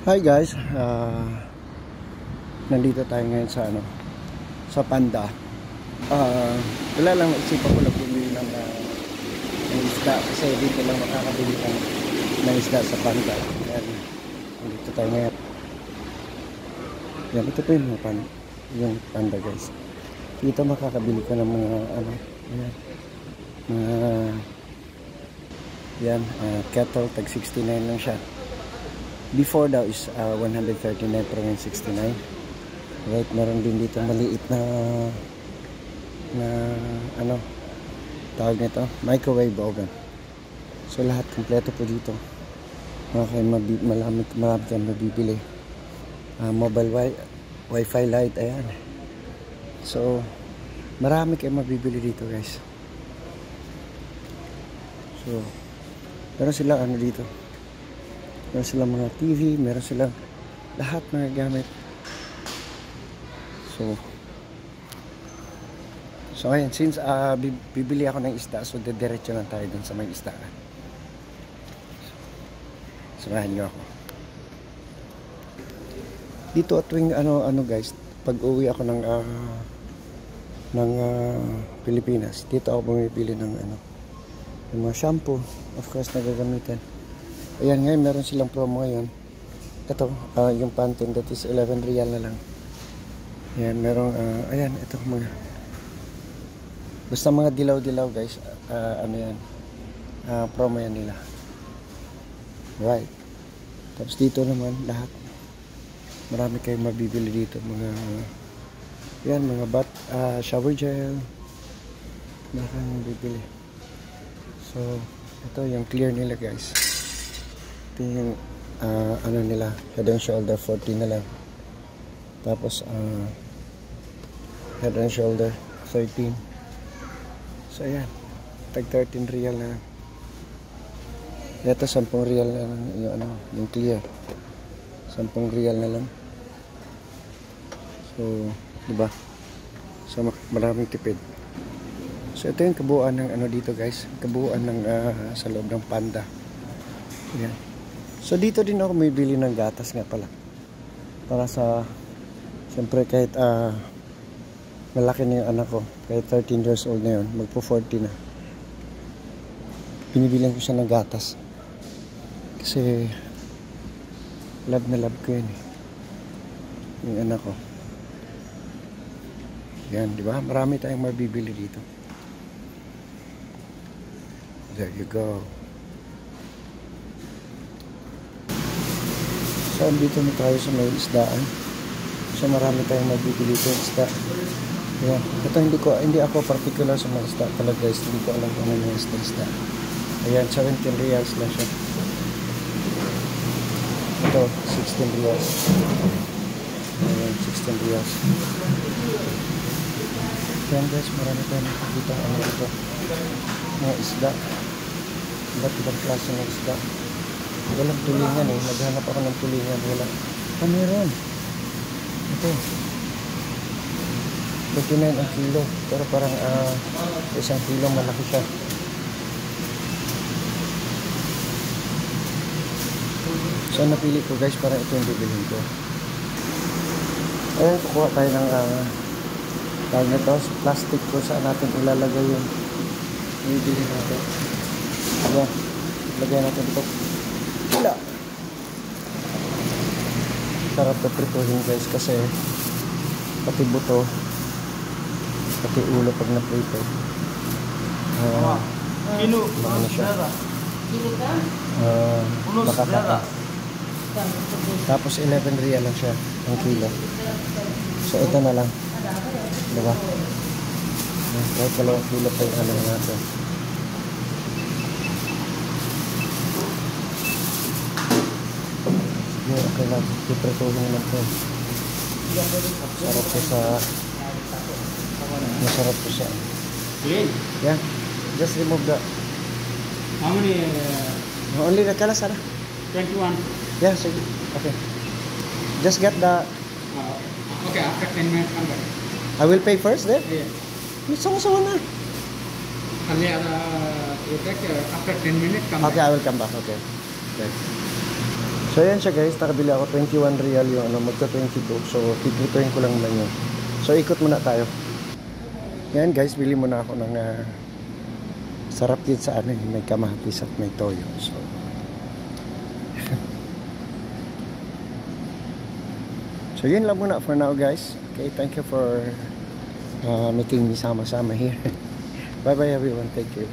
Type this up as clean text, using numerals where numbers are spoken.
Hi guys, nandito tayo ngayon sa sa Panda. Wala lang, isipan ko lang bumili ng isda kasi dito lang makakabili ng isda sa Panda. Ayan, nandito tayo ngayon. Yan, ito po yung Panda guys. Dito makakabili ka ng mga ayan, mga yan, kettle, tag 69 lang siya. Before daw is 139 pero ngayon 69. Right, meron din dito maliit na tawag nito, microwave oven. So lahat kompleto po dito. Marami kayong mabibili. Mobile wifi light, ayan. So marami kayong mabibili dito guys. So meron sila dito. Meron silang mga TV, meron silang lahat mga gamit. So ayan, since bibili ako ng isda, so dediretso lang tayo dun sa may isda. Samahan nyo ako. Dito at tuwing guys, pag uwi ako ng Pilipinas, dito ako bumibili ng ng mga shampoo, of course na gagamitin. Ayan, ngayon meron silang promo ngayon. Ito, yung Pantene, that is 11 real na lang. Ayan, merong ayan, ito mga basta mga dilaw-dilaw guys. Yan, promo yan nila. Right. Tapos dito naman lahat, marami kayong mabibili dito, mga shower gel, marami kayong mabibili. So ito yung clear nila guys. Ito yung nila, head and shoulder 40 na lang. Tapos head and shoulder 13. So ayan, tag 13 real na lang. Ito 10 real na lang yung clear. 10 real na lang. So diba, so maraming tipid. So ito yung kabuuan ng dito guys, kabuuan ng sa loob ng Panda. Ayan. So dito din ako may bili ng gatas nga pala. Para sa, siyempre kahit malaki na yung anak ko, kahit 13 years old na yun, magpo 40 na. Binibilang ko siya ng gatas. Kasi love na love ko yun yung anak ko. Yan, di ba? Marami tayong mabibili dito. There you go. So, dito na tayo sa may isdaan. So, marami tayong mabibili dito isda. Ayan. Ito, hindi ako particular sa mga isda talaga guys. Hindi ko alam kung ano yung isda. Ayan, 17 reals lang siya. Ito, 16 reals. Ayan, 16 reals. Ayan guys, marami tayong dito. Ito? Mga isda. Iba't ibang klase ng isda. Walang tulingan naghanap ako ng tulingan, wala. Meron ito 39 ang kilo, pero parang 1 kilo malaki siya. So napili ko guys, para ito yung bibilhin ko. Ayan, kukuha tayo ng tawag nito, plastic ko saan natin ilalagay yung bibili natin. Ayan, lagay natin ito. Wala. Sarap na prituhin guys kasi pati buto, pati ulo pag na-prito. Ano siya? Makakaka. Tapos 11 real lang siya ang kilo. So ito na lang. Diba? Kahit 2 kilo pa yung natin. Okay lang, iprituhin lang po. Masarap po siya. Yeah, just remove the. How many? Only the kala Sarah. 21. Yeah, sige. Okay. Just get the. Okay, after 10 minutes come back. I will pay first then. Yeah. Sama-sama na. You take after 10 minutes come back. Okay, I will come back. Okay. So yan siya guys, nakabili ako 21 real yung ano, magka 22. So pipituin ko lang naman yun. So ikot muna tayo. Yan guys, bili muna ako ng sarap din sa ano, may kamatis at may toyo. So so yun lang muna for now guys. Okay, thank you for making me sama-sama here. Bye bye everyone, thank you.